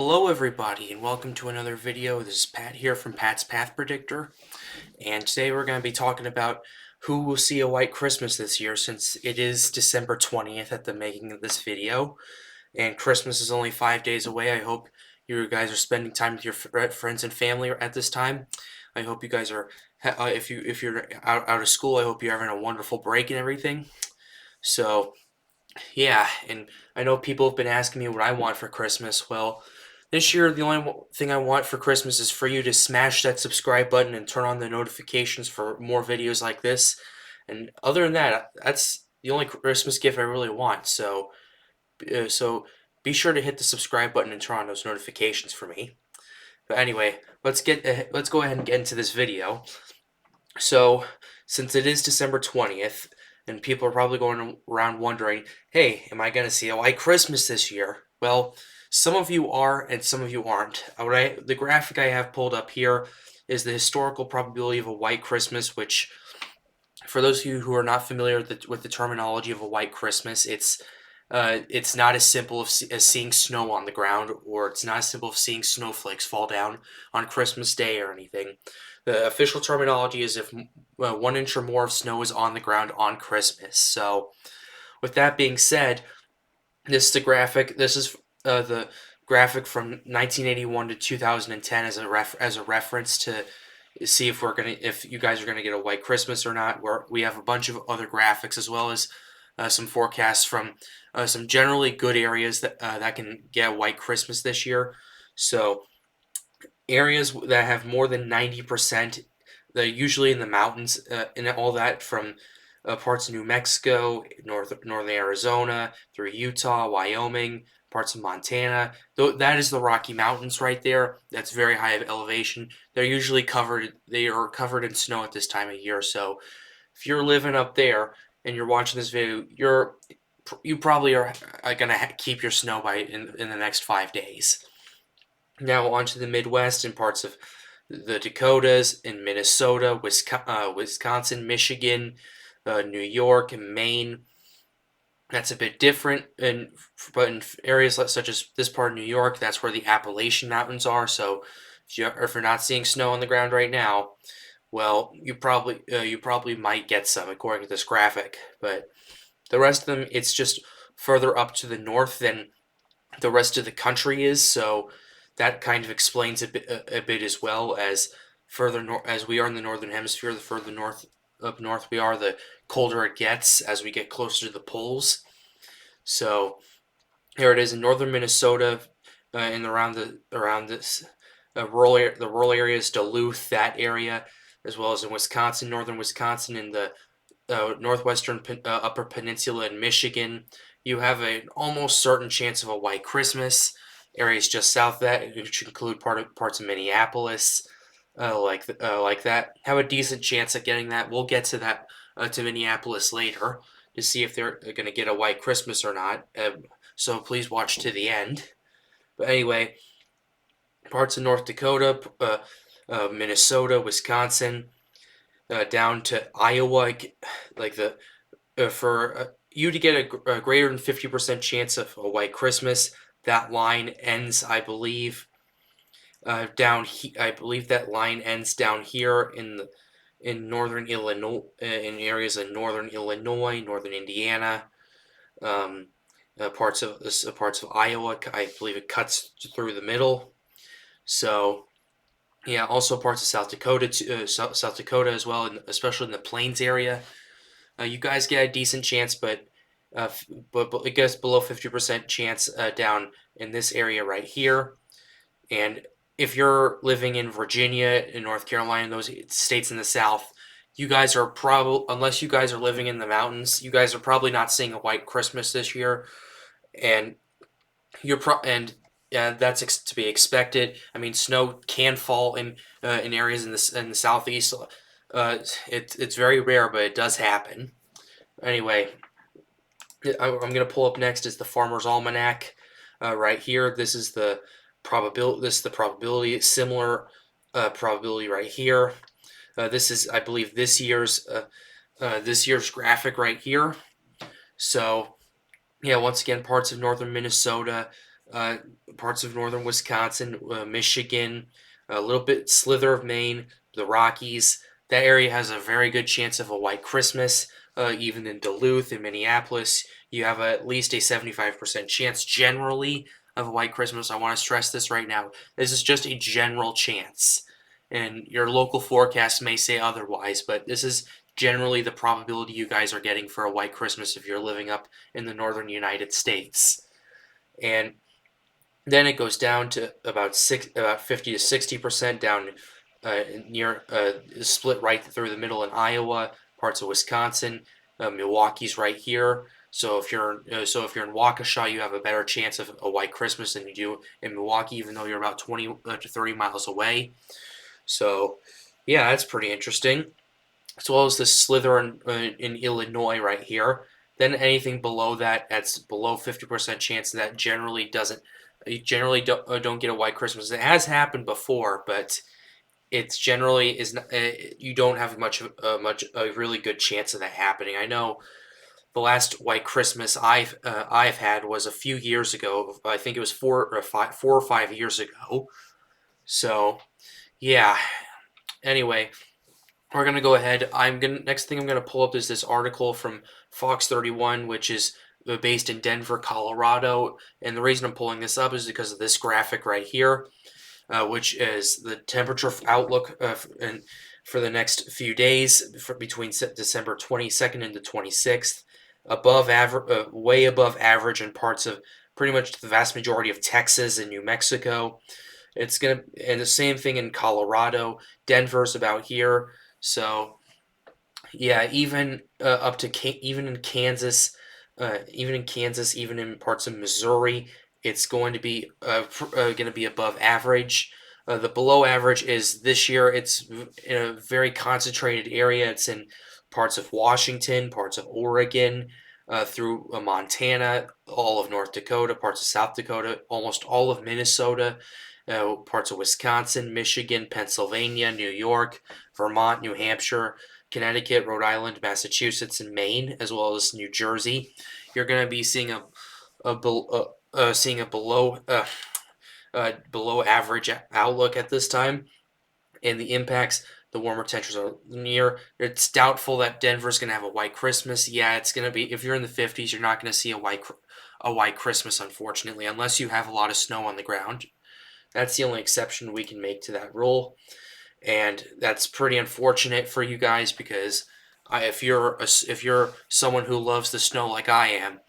Hello everybody and welcome to another video. This is Pat here from Pat's Path Predictor, and today we're going to be talking about who will see a white Christmas this year, since it is December 20th at the making of this video and Christmas is only 5 days away. I hope you guys are spending time with your friends and family at this time. I hope you guys are, if you're out of school, I hope you're having a wonderful break and everything. So yeah, and I know people have been asking me what I want for Christmas. Well, this year the only thing I want for Christmas is for you to smash that subscribe button and turn on the notifications for more videos like this. And other than that, that's the only Christmas gift I really want. So be sure to hit the subscribe button and turn on those notifications for me. But anyway, let's go ahead and get into this video. So, since it is December 20th, and people are probably going around wondering, hey, am I going to see a white Christmas this year? Well, some of you are, and some of you aren't. Alright, the graphic I have pulled up here is the historical probability of a white Christmas, which, for those of you who are not familiar with the terminology of a white Christmas, it's not as simple as seeing snow on the ground, or it's not as simple as seeing snowflakes fall down on Christmas Day or anything. The official terminology is if 1 inch or more of snow is on the ground on Christmas. So, with that being said, this is the graphic. This is the graphic from 1981 to 2010 as a reference to see if you guys are gonna get a white Christmas or not. We have a bunch of other graphics, as well as some forecasts from some generally good areas that can get a white Christmas this year. So areas that have more than 90%, they're usually in the mountains, and all that from parts of New Mexico, northern Arizona, through Utah, Wyoming, parts of Montana. That is the Rocky Mountains right there. That's very high elevation. They are covered in snow at this time of year. So if you're living up there and you're watching this video, you probably are gonna keep your snow in the next 5 days. Now on to the Midwest and parts of the Dakotas, in Minnesota, Wisconsin, Michigan, New York, and Maine. That's a bit different, but in areas such as this part of New York, that's where the Appalachian Mountains are. So if you're not seeing snow on the ground right now, well, you probably might get some according to this graphic. But the rest of them, it's just further up to the north than the rest of the country is. So that kind of explains a bit as well. As further north as we are in the northern hemisphere, the further up north we are, the colder it gets as we get closer to the poles. So here it is in northern Minnesota, and around this the rural areas, Duluth, that area, as well as in Wisconsin, northern Wisconsin, and the northwestern Upper Peninsula in Michigan. You have an almost certain chance of a white Christmas. Areas just south of that, which include parts of Minneapolis, like that, have a decent chance at getting that. We'll get to that, to Minneapolis later, to see if they're going to get a white Christmas or not. So please watch to the end. But anyway, parts of North Dakota, Minnesota, Wisconsin, down to Iowa, like for you to get a greater than 50% chance of a white Christmas. That line ends, I believe, I believe that line ends down here in northern Illinois, in areas of northern Illinois, northern Indiana, um, parts of Iowa. I believe it cuts through the middle. So yeah, also parts of South Dakota as well, and especially in the Plains area. You guys get a decent chance, but it gets below 50% chance down in this area right here. And if you're living in Virginia, in North Carolina, those states in the South, you guys are probably, unless you guys are living in the mountains, you guys are probably not seeing a white Christmas this year, and yeah, that's to be expected. I mean, snow can fall in areas in the southeast. It's very rare, but it does happen. Anyway, I'm going to pull up next is the Farmer's Almanac. Right here, this is the probability. This is the probability. Similar probability right here. This is, I believe, this year's graphic right here. So yeah, once again, parts of northern Minnesota, uh, parts of northern Wisconsin, Michigan, a little bit slither of Maine, the Rockies. That area has a very good chance of a white Christmas. Even in Duluth and Minneapolis, you have at least a 75% chance generally of a white Christmas. I want to stress this right now. This is just a general chance. And your local forecast may say otherwise, but this is generally the probability you guys are getting for a white Christmas if you're living up in the northern United States. And then it goes down to about 50 to 60% down near split right through the middle in Iowa, parts of Wisconsin. Milwaukee's right here. So if you're in Waukesha, you have a better chance of a white Christmas than you do in Milwaukee, even though you're about 20 to 30 miles away. So yeah, that's pretty interesting. As well as the slither in Illinois right here. Then anything below that, that's below 50% chance that generally doesn't. You generally don't get a white Christmas. It has happened before, but it's generally is not, you don't have much a really good chance of that happening. I know the last white Christmas I've had was a few years ago. I think it was 4 or 5 years ago. So yeah. Anyway, we're gonna go ahead. Next thing I'm gonna pull up is this article from Fox 31, which is based in Denver, Colorado. And the reason I'm pulling this up is because of this graphic right here, which is the temperature outlook for the next few days between December 22nd and the 26th. Way above average in parts of pretty much the vast majority of Texas and New Mexico. And the same thing in Colorado. Denver's about here. So yeah, even up to even in Kansas, even in parts of Missouri, it's going to be above average. The below average is this year. It's in a very concentrated area. It's in parts of Washington, parts of Oregon, through Montana, all of North Dakota, parts of South Dakota, almost all of Minnesota, parts of Wisconsin, Michigan, Pennsylvania, New York, Vermont, New Hampshire, Connecticut, Rhode Island, Massachusetts, and Maine, as well as New Jersey. You're going to be seeing a below average outlook at this time, and the impacts the warmer temperatures are near. It's doubtful that Denver's going to have a white Christmas. Yeah, it's going to be, if you're in the 50s, you're not going to see a white Christmas, unfortunately, unless you have a lot of snow on the ground. That's the only exception we can make to that rule, and that's pretty unfortunate for you guys because if you're someone who loves the snow like I am,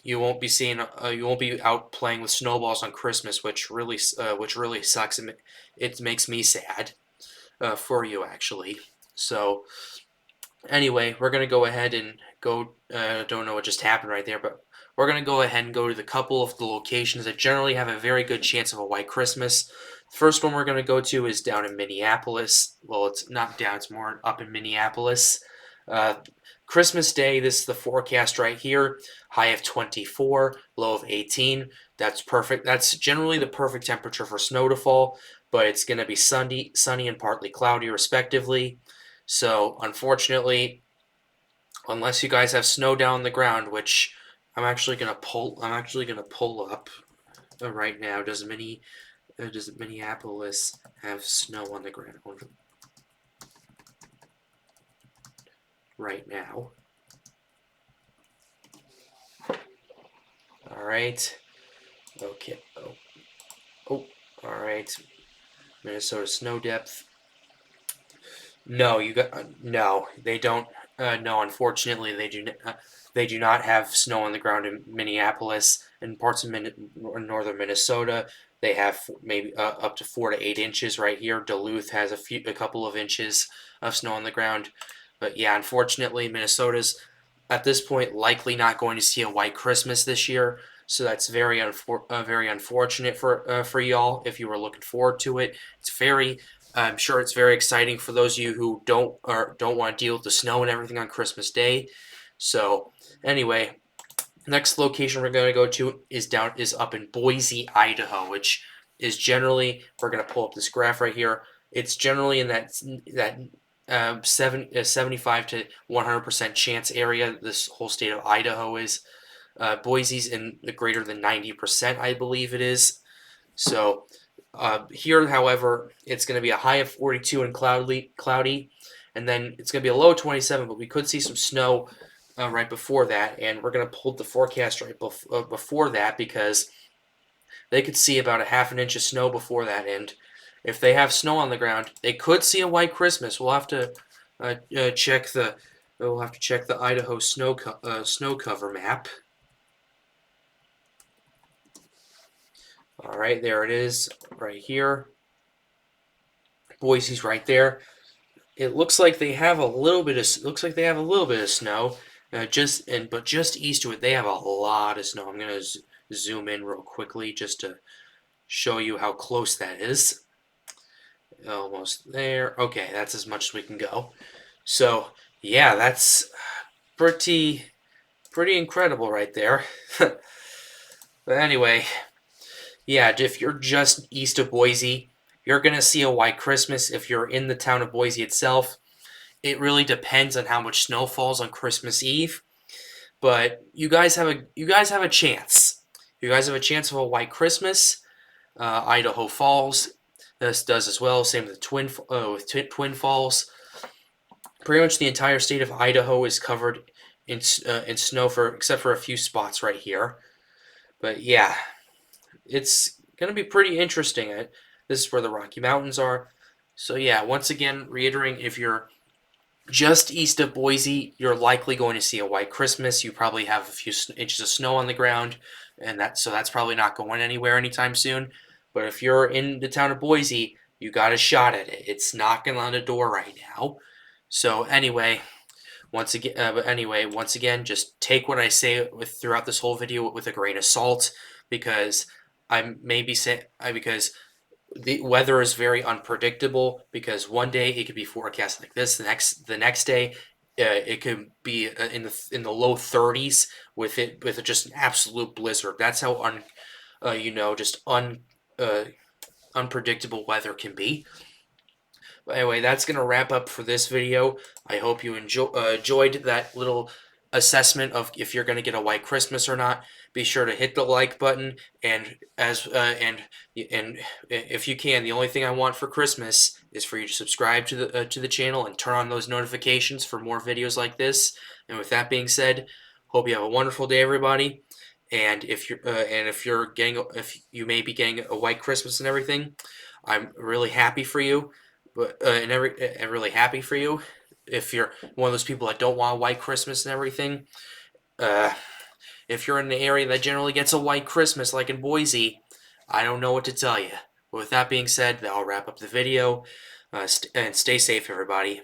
you won't be out playing with snowballs on Christmas, which really sucks. It makes me sad for you actually. So anyway, we're gonna go ahead and go. Don't know what just happened right there, but we're gonna go ahead and go to the couple of the locations that generally have a very good chance of a white Christmas. The first one we're gonna go to is down in Minneapolis. Well, it's not down; it's more up in Minneapolis. Christmas Day, this is the forecast right here. High of 24, low of 18. That's perfect. That's generally the perfect temperature for snow to fall, but it's going to be sunny and partly cloudy, respectively. So, unfortunately, unless you guys have snow down on the ground, which I'm actually gonna pull up right now. Does Minneapolis have snow on the ground right now? All right. Okay. Oh. All right. Minnesota snow depth. No, no. They don't. No, unfortunately, they do not have snow on the ground in Minneapolis and parts of northern Minnesota. They have maybe up to 4 to 8 inches right here. Duluth has a couple of inches of snow on the ground. But yeah, unfortunately, Minnesota's at this point likely not going to see a white Christmas this year. So that's very unfortunate for y'all if you were looking forward to it. I'm sure it's very exciting for those of you who don't want to deal with the snow and everything on Christmas Day. So anyway, next location we're going to go to is up in Boise, Idaho, which is generally, we're going to pull up this graph right here. It's generally in that 75 to 100% chance area. This whole state of Idaho is. Boise's in the greater than 90%, I believe it is. So here, however, it's going to be a high of 42 and cloudy, and then it's going to be a low of 27, but we could see some snow right before that, and we're going to pull the forecast right before that because they could see about a half an inch of snow before that, and if they have snow on the ground, they could see a white Christmas. We'll have to check the Idaho snow cover map. All right, there it is, right here. Boise's right there. It looks like they have a little bit of snow. But just east of it, they have a lot of snow. I'm gonna zoom in real quickly just to show you how close that is. Almost there. Okay, that's as much as we can go. So yeah, that's pretty incredible right there. But anyway, yeah, if you're just east of Boise, you're gonna see a white Christmas. If you're in the town of Boise itself, it really depends on how much snow falls on Christmas Eve. But you guys have a chance. You guys have a chance of a white Christmas. Idaho Falls this does as well. Same with Twin Falls. Pretty much the entire state of Idaho is covered in snow except for a few spots right here. But yeah, it's gonna be pretty interesting. This is where the Rocky Mountains are. So yeah, once again, reiterating, if you're just east of Boise, you're likely going to see a white Christmas. You probably have a few inches of snow on the ground, and that's probably not going anywhere anytime soon. But if you're in the town of Boise, you got a shot at it. It's knocking on the door right now. So anyway, once again, just take what I say throughout this whole video with a grain of salt, because because the weather is very unpredictable, because one day it could be forecast like this, the next day it could be in the low 30s with just an absolute blizzard. That's how unpredictable weather can be. But anyway, that's going to wrap up for this video. I hope you enjoyed that little assessment of if you're going to get a white Christmas or not. Be sure to hit the like button, and if you can, the only thing I want for Christmas is for you to subscribe to the channel and turn on those notifications for more videos like this. And with that being said, hope you have a wonderful day, everybody. And if you may be getting a white Christmas and everything, I'm really happy for you. But I'm really happy for you. If you're one of those people that don't want a white Christmas and everything, if you're in an area that generally gets a white Christmas, like in Boise, I don't know what to tell you. But with that being said, I'll wrap up the video. And stay safe, everybody.